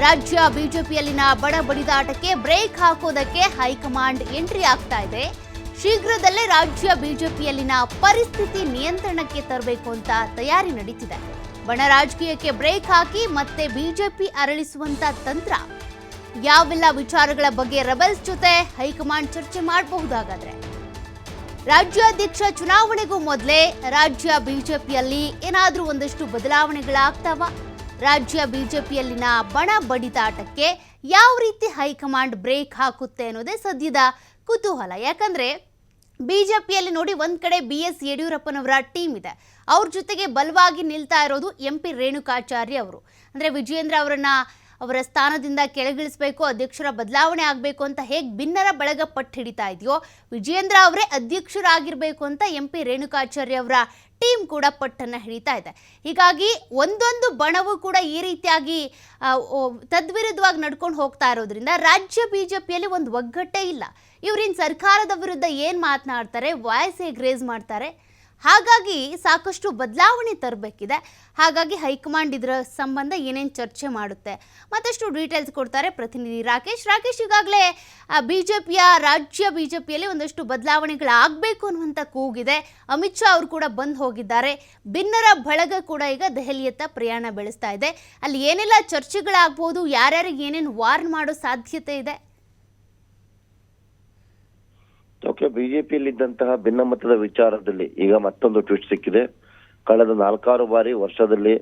ರಾಜ್ಯ ಬಿಜೆಪಿಯಲ್ಲಿನ ಬಡ ಬಡಿದಾಟಕ್ಕೆ ಬ್ರೇಕ್ ಹಾಕೋದಕ್ಕೆ ಹೈಕಮಾಂಡ್ ಎಂಟ್ರಿ ಆಗ್ತಾ ಇದೆ. ಶೀಘ್ರದಲ್ಲೇ ರಾಜ್ಯ ಬಿಜೆಪಿಯಲ್ಲಿನ ಪರಿಸ್ಥಿತಿ ನಿಯಂತ್ರಣಕ್ಕೆ ತರಬೇಕು ಅಂತ ತಯಾರಿ ನಡೀತಿದೆ. ಬಣ ರಾಜಕೀಯಕ್ಕೆ ಬ್ರೇಕ್ ಹಾಕಿ ಮತ್ತೆ ಬಿಜೆಪಿ ಅರಳಿಸುವಂತ ತಂತ್ರ. ಯಾವೆಲ್ಲ ವಿಚಾರಗಳ ಬಗ್ಗೆ ರೆಬೆಲ್ಸ್ ಜೊತೆ ಹೈಕಮಾಂಡ್ ಚರ್ಚೆ ಮಾಡಬಹುದಾಗಾದ್ರೆ? ರಾಜ್ಯಾಧ್ಯಕ್ಷ ಚುನಾವಣೆಗೂ ಮೊದಲೇ ರಾಜ್ಯ ಬಿಜೆಪಿಯಲ್ಲಿ ಏನಾದರೂ ಒಂದಷ್ಟು ಬದಲಾವಣೆಗಳಾಗ್ತಾವ? ರಾಜ್ಯ ಬಿಜೆಪಿಯಲ್ಲಿನ ಬಣ ಬಡಿದಾಟಕ್ಕೆ ಯಾವ ರೀತಿ ಹೈಕಮಾಂಡ್ ಬ್ರೇಕ್ ಹಾಕುತ್ತೆ ಅನ್ನೋದೇ ಸದ್ಯದ ಕುತೂಹಲ. ಯಾಕಂದ್ರೆ ಬಿಜೆಪಿಯಲ್ಲಿ ನೋಡಿ, ಒಂದ್ ಕಡೆ BS ಯಡಿಯೂರಪ್ಪನವರ ಟೀಮ್ ಇದೆ, ಅವ್ರ ಜೊತೆಗೆ ಬಲವಾಗಿ ನಿಲ್ತಾ ಇರೋದು MP ರೇಣುಕಾಚಾರ್ಯ ಅವರು. ಅಂದ್ರೆ ವಿಜಯೇಂದ್ರ ಅವರ ಸ್ಥಾನದಿಂದ ಕೆಳಗಿಳಿಸಬೇಕು, ಅಧ್ಯಕ್ಷರ ಬದಲಾವಣೆ ಆಗಬೇಕು ಅಂತ ಹೇಗೆ ಭಿನ್ನರ ಬಳಗ ಪಟ್ಟು ಹಿಡಿತಾ ಇದೆಯೋ, ವಿಜಯೇಂದ್ರ ಅವರೇ ಅಧ್ಯಕ್ಷರಾಗಿರ್ಬೇಕು ಅಂತ MP ರೇಣುಕಾಚಾರ್ಯ ಅವರ ಟೀಮ್ ಕೂಡ ಪಟ್ಟನ್ನ ಹಿಡಿತಾ ಇದೆ. ಹೀಗಾಗಿ ಒಂದೊಂದು ಬಣವೂ ಕೂಡ ಈ ರೀತಿಯಾಗಿ ತದ್ವಿರುದ್ಧವಾಗಿ ನಡ್ಕೊಂಡು ಹೋಗ್ತಾ ಇರೋದ್ರಿಂದ ರಾಜ್ಯ ಬಿಜೆಪಿಯಲ್ಲಿ ಒಂದು ಒಗ್ಗಟ್ಟೇ ಇಲ್ಲ. ಇವರಿನ್ ಸರ್ಕಾರದ ವಿರುದ್ಧ ಏನು ಮಾತನಾಡ್ತಾರೆ, ವಾಯ್ಸ್ ಹೇಗೆ ರೇಸ್ ಮಾಡ್ತಾರೆ, ಹಾಗಾಗಿ ಸಾಕಷ್ಟು ಬದಲಾವಣೆ ತರಬೇಕಿದೆ. ಹಾಗಾಗಿ ಹೈಕಮಾಂಡ್ ಇದರ ಸಂಬಂಧ ಏನೇನು ಚರ್ಚೆ ಮಾಡುತ್ತೆ, ಮತ್ತಷ್ಟು ಡೀಟೇಲ್ಸ್ ಕೊಡ್ತಾರೆ ಪ್ರತಿನಿಧಿ ರಾಕೇಶ್. ಈಗಾಗಲೇ ರಾಜ್ಯ ಬಿಜೆಪಿಯಲ್ಲಿ ಒಂದಷ್ಟು ಬದಲಾವಣೆಗಳಾಗಬೇಕು ಅನ್ನುವಂಥ ಕೂಗಿದೆ. ಅಮಿತ್ ಶಾ ಅವರು ಕೂಡ ಬಂದು ಹೋಗಿದ್ದಾರೆ. ಭಿನ್ನರ ಬಳಗ ಕೂಡ ಈಗ ದೆಹಲಿಯತ್ತ ಪ್ರಯಾಣ ಬೆಳೆಸ್ತಾ ಇದೆ. ಅಲ್ಲಿ ಏನೆಲ್ಲ ಚರ್ಚೆಗಳಾಗಬಹುದು, ಯಾರ್ಯಾರಿಗೆ ಏನೇನು ವಾರ್ನ್ ಮಾಡೋ ಸಾಧ್ಯತೆ ಇದೆ? ಬಿಜೆಪಿಯಲ್ಲಿದ್ದಂತಹ ಭಿನ್ನಮತದ ವಿಚಾರದಲ್ಲಿ ಈಗ ಮತ್ತೊಂದು ಟ್ವಿಸ್ಟ್ ಸಿಕ್ಕಿದೆ. ಕಳೆದ 4-6 ಬಾರಿ ವರ್ಷದಲ್ಲಿ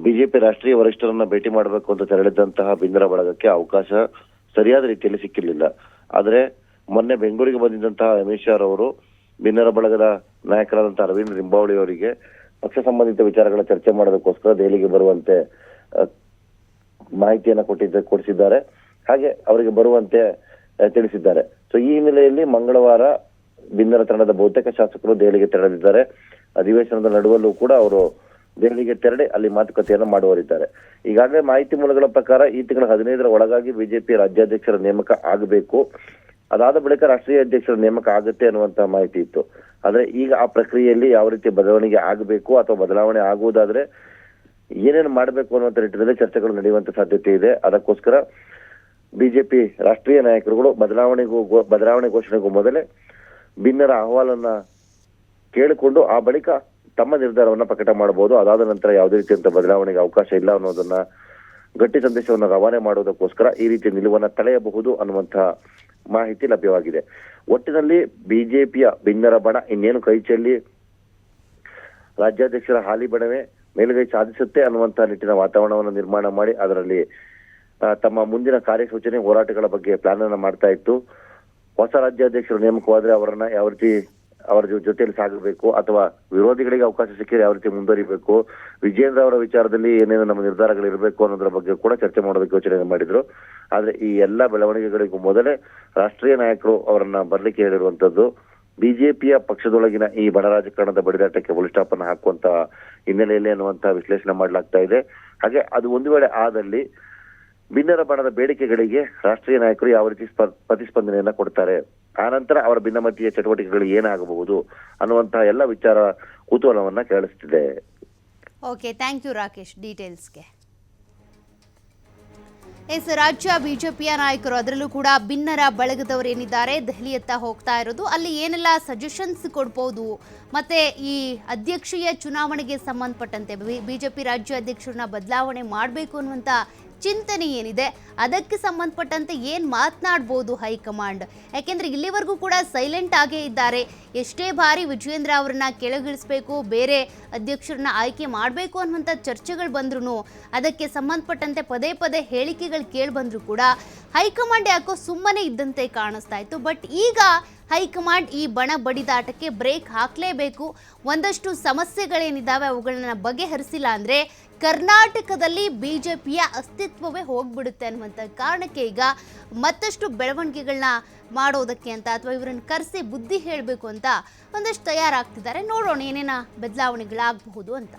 ಬಿಜೆಪಿ ರಾಷ್ಟ್ರೀಯ ವರಿಷ್ಠರನ್ನ ಭೇಟಿ ಮಾಡಬೇಕು ಅಂತ ತೆರಳಿದ್ದಂತಹ ಭಿನ್ನರ ಬಳಗಕ್ಕೆ ಅವಕಾಶ ಸರಿಯಾದ ರೀತಿಯಲ್ಲಿ ಸಿಕ್ಕಿರಲಿಲ್ಲ. ಆದ್ರೆ ಮೊನ್ನೆ ಬೆಂಗಳೂರಿಗೆ ಬಂದಿದ್ದಂತಹ ಅಮಿತ್ ಶಾ ಅವರು ಭಿನ್ನರ ಬಳಗದ ನಾಯಕರಾದಂತಹ ಅರವಿಂದ್ ಲಿಂಬಾವಳಿ ಅವರಿಗೆ ಪಕ್ಷ ಸಂಬಂಧಿತ ವಿಚಾರಗಳ ಚರ್ಚೆ ಮಾಡೋದಕ್ಕೋಸ್ಕರ ದೆಹಲಿಗೆ ಬರುವಂತೆ ಮಾಹಿತಿಯನ್ನ ಕೊಡಿಸಿದ್ದಾರೆ. ಹಾಗೆ ಅವರಿಗೆ ಬರುವಂತೆ ತಿಳಿಸಿದ್ದಾರೆ. ಸೊ ಈ ಹಿನ್ನೆಲೆಯಲ್ಲಿ ಮಂಗಳವಾರ ಭಿನ್ನರ ತಂಡದ ಬಹುತೇಕ ಶಾಸಕರು ದೆಹಲಿಗೆ ತೆರಳಿದ್ದಾರೆ. ಅಧಿವೇಶನದ ನಡುವಲ್ಲೂ ಕೂಡ ಅವರು ದೆಹಲಿಗೆ ತೆರಳಿ ಅಲ್ಲಿ ಮಾತುಕತೆಯನ್ನು ಮಾಡುವರಿದ್ದಾರೆ. ಈಗಾಗಲೇ ಮಾಹಿತಿ ಮೂಲಗಳ ಪ್ರಕಾರ ಈ ತಿಂಗಳ 15ರ ಒಳಗಾಗಿ ಬಿಜೆಪಿ ರಾಜ್ಯಾಧ್ಯಕ್ಷರ ನೇಮಕ ಆಗಬೇಕು, ಅದಾದ ಬಳಿಕ ರಾಷ್ಟ್ರೀಯ ಅಧ್ಯಕ್ಷರ ನೇಮಕ ಆಗುತ್ತೆ ಅನ್ನುವಂತ ಮಾಹಿತಿ ಇತ್ತು. ಆದ್ರೆ ಈಗ ಆ ಪ್ರಕ್ರಿಯೆಯಲ್ಲಿ ಯಾವ ರೀತಿ ಬದಲಾವಣೆ ಆಗಬೇಕು ಅಥವಾ ಬದಲಾವಣೆ ಆಗುವುದಾದ್ರೆ ಏನೇನು ಮಾಡಬೇಕು ಅನ್ನುವಂತ ನಿಟ್ಟಿನಲ್ಲಿ ಚರ್ಚೆಗಳು ನಡೆಯುವಂತ ಸಾಧ್ಯತೆ ಇದೆ. ಅದಕ್ಕೋಸ್ಕರ ಬಿಜೆಪಿ ರಾಷ್ಟ್ರೀಯ ನಾಯಕರುಗಳು ಬದಲಾವಣೆ ಘೋಷಣೆಗೂ ಮೊದಲೇ ಭಿನ್ನರ ಅಹವಾಲನ್ನ ಕೇಳಿಕೊಂಡು ಆ ಬಳಿಕ ತಮ್ಮ ನಿರ್ಧಾರವನ್ನ ಪ್ರಕಟ ಮಾಡಬಹುದು. ಅದಾದ ನಂತರ ಯಾವುದೇ ರೀತಿಯಂತ ಬದಲಾವಣೆಗೆ ಅವಕಾಶ ಇಲ್ಲ ಅನ್ನೋದನ್ನ ಗಟ್ಟಿ ಸಂದೇಶವನ್ನ ರವಾನೆ ಮಾಡುವುದಕ್ಕೋಸ್ಕರ ಈ ರೀತಿಯ ನಿಲುವನ್ನ ತಳೆಯಬಹುದು ಅನ್ನುವಂತಹ ಮಾಹಿತಿ ಲಭ್ಯವಾಗಿದೆ. ಒಟ್ಟಿನಲ್ಲಿ ಬಿಜೆಪಿಯ ಭಿನ್ನರ ಬಣ ಇನ್ನೇನು ಕೈಚೆಲ್ಲಿ ರಾಜ್ಯಾಧ್ಯಕ್ಷರ ಹಾಲಿ ಬಣವೇ ಮೇಲುಗೈ ಸಾಧಿಸುತ್ತೆ ಅನ್ನುವಂತಹ ನಿಟ್ಟಿನ ವಾತಾವರಣವನ್ನು ನಿರ್ಮಾಣ ಮಾಡಿ ಅದರಲ್ಲಿ ತಮ್ಮ ಮುಂದಿನ ಕಾರ್ಯಸೂಚನೆ ಹೋರಾಟಗಳ ಬಗ್ಗೆ ಪ್ಲಾನ್ ಅನ್ನ ಮಾಡ್ತಾ ಇತ್ತು. ಹೊಸ ರಾಜ್ಯಾಧ್ಯಕ್ಷರು ನೇಮಕವಾದ್ರೆ ಅವರನ್ನ ಯಾವ ರೀತಿ ಅವರ ಜೊತೆಯಲ್ಲಿ ಸಾಗಬೇಕು ಅಥವಾ ವಿರೋಧಿಗಳಿಗೆ ಅವಕಾಶ ಸಿಕ್ಕಿದ್ರೆ ಯಾವ ರೀತಿ ಮುಂದುವರಿಬೇಕು, ವಿಜಯೇಂದ್ರ ಅವರ ವಿಚಾರದಲ್ಲಿ ಏನೇನು ನಮ್ಮ ನಿರ್ಧಾರಗಳು ಇರಬೇಕು ಅನ್ನೋದ್ರ ಬಗ್ಗೆ ಕೂಡ ಚರ್ಚೆ ಮಾಡೋದಕ್ಕೆ ಯೋಚನೆ ಮಾಡಿದ್ರು. ಆದ್ರೆ ಈ ಎಲ್ಲಾ ಬೆಳವಣಿಗೆಗಳಿಗೂ ಮೊದಲೇ ರಾಷ್ಟ್ರೀಯ ನಾಯಕರು ಅವರನ್ನ ಬರ್ಲಿಕ್ಕೆ ಹೇಳಿರುವಂತದ್ದು ಬಿಜೆಪಿಯ ಪಕ್ಷದೊಳಗಿನ ಈ ಬಣ ರಾಜಕಾರಣದ ಬಡಿದಾಟಕ್ಕೆ ಫುಲ್ ಸ್ಟಾಪ್ ಅನ್ನು ಹಾಕುವಂತ ಹಿನ್ನೆಲೆಯಲ್ಲಿ ಅನ್ನುವಂತಹ ವಿಶ್ಲೇಷಣೆ ಮಾಡಲಾಗ್ತಾ ಇದೆ. ಹಾಗೆ ಅದು ಒಂದು ವೇಳೆ ಆದಲ್ಲಿ ಭಿನ್ನರ ಬಣದ ಬೇಡಿಕೆಗಳಿಗೆ ರಾಷ್ಟ್ರೀಯ ನಾಯಕರು ಯಾವ ರೀತಿ ಪ್ರತಿಸ್ಪಂದನೆಯನ್ನ ಕೊಡ್ತಾರೆ, ಆನಂತರ ಅವರ ಭಿನ್ನಮತೀಯ ಚಟುವಟಿಕೆಗಳು ಏನಾಗಬಹುದು ಅನ್ನುವಂತಹ ಎಲ್ಲ ವಿಚಾರ ಕುತೂಹಲವನ್ನ ಕೆರಳಿಸುತ್ತಿದೆ. ಓಕೆ, ಥ್ಯಾಂಕ್ ಯು ರಾಕೇಶ್ ಡೀಟೇಲ್ಸ್ಗೆ. ರಾಜ್ಯ ಬಿಜೆಪಿಯ ನಾಯಕರು, ಅದರಲ್ಲೂ ಕೂಡ ಭಿನ್ನರ ಬಳಗದವರು ಏನಿದ್ದಾರೆ ದೆಹಲಿಯತ್ತ ಹೋಗ್ತಾ ಇರೋದು, ಅಲ್ಲಿ ಏನೆಲ್ಲ ಸಜೆಷನ್ಸ್ ಕೊಡ್ಬೋದು, ಮತ್ತೆ ಈ ಅಧ್ಯಕ್ಷೀಯ ಚುನಾವಣೆಗೆ ಸಂಬಂಧಪಟ್ಟಂತೆ ಬಿಜೆಪಿ ರಾಜ್ಯಾಧ್ಯಕ್ಷರನ್ನ ಬದಲಾವಣೆ ಮಾಡಬೇಕು ಅನ್ನುವಂಥ ಚಿಂತನೆ ಏನಿದೆ, ಅದಕ್ಕೆ ಸಂಬಂಧಪಟ್ಟಂತೆ ಏನು ಮಾತನಾಡ್ಬೋದು ಹೈಕಮಾಂಡ್? ಯಾಕೆಂದರೆ ಇಲ್ಲಿವರೆಗೂ ಕೂಡ ಸೈಲೆಂಟ್ ಆಗೇ ಇದ್ದಾರೆ. ಎಷ್ಟೇ ಬಾರಿ ವಿಜಯೇಂದ್ರ ಅವರನ್ನ ಕೆಳಗಿಳಿಸಬೇಕು, ಬೇರೆ ಅಧ್ಯಕ್ಷರನ್ನ ಆಯ್ಕೆ ಮಾಡಬೇಕು ಅನ್ನುವಂಥ ಚರ್ಚೆಗಳು ಬಂದ್ರೂ, ಅದಕ್ಕೆ ಸಂಬಂಧಪಟ್ಟಂತೆ ಪದೇ ಪದೇ ಹೇಳಿಕೆಗಳು ಕೇಳಿ ಬಂದರೂ ಕೂಡ ಹೈಕಮಾಂಡ್ ಯಾಕೋ ಸುಮ್ಮನೆ ಇದ್ದಂತೆ ಕಾಣಿಸ್ತಾ ಇತ್ತು. ಬಟ್ ಈಗ ಹೈಕಮಾಂಡ್ ಈ ಬಣ ಬಡಿದಾಟಕ್ಕೆ ಬ್ರೇಕ್ ಹಾಕಲೇಬೇಕು. ಒಂದಷ್ಟು ಸಮಸ್ಯೆಗಳೇನಿದ್ದಾವೆ ಅವುಗಳನ್ನ ಬಗೆಹರಿಸಿಲ್ಲ ಅಂದರೆ ಕರ್ನಾಟಕದಲ್ಲಿ ಬಿಜೆಪಿಯ ಅಸ್ತಿತ್ವವೇ ಹೋಗ್ಬಿಡುತ್ತೆ ಅನ್ನುವಂಥ ಕಾರಣಕ್ಕೆ ಈಗ ಮತ್ತಷ್ಟು ಬೆಳವಣಿಗೆಗಳನ್ನ ಮಾಡೋದಕ್ಕೆ ಅಂತ ಅಥವಾ ಇವರನ್ನು ಕರೆಸಿ ಬುದ್ಧಿ ಹೇಳಬೇಕು ಅಂತ ಒಂದಷ್ಟು ತಯಾರಾಗ್ತಿದ್ದಾರೆ. ನೋಡೋಣ ಏನೇನ ಬದಲಾವಣೆಗಳಾಗಬಹುದು ಅಂತ.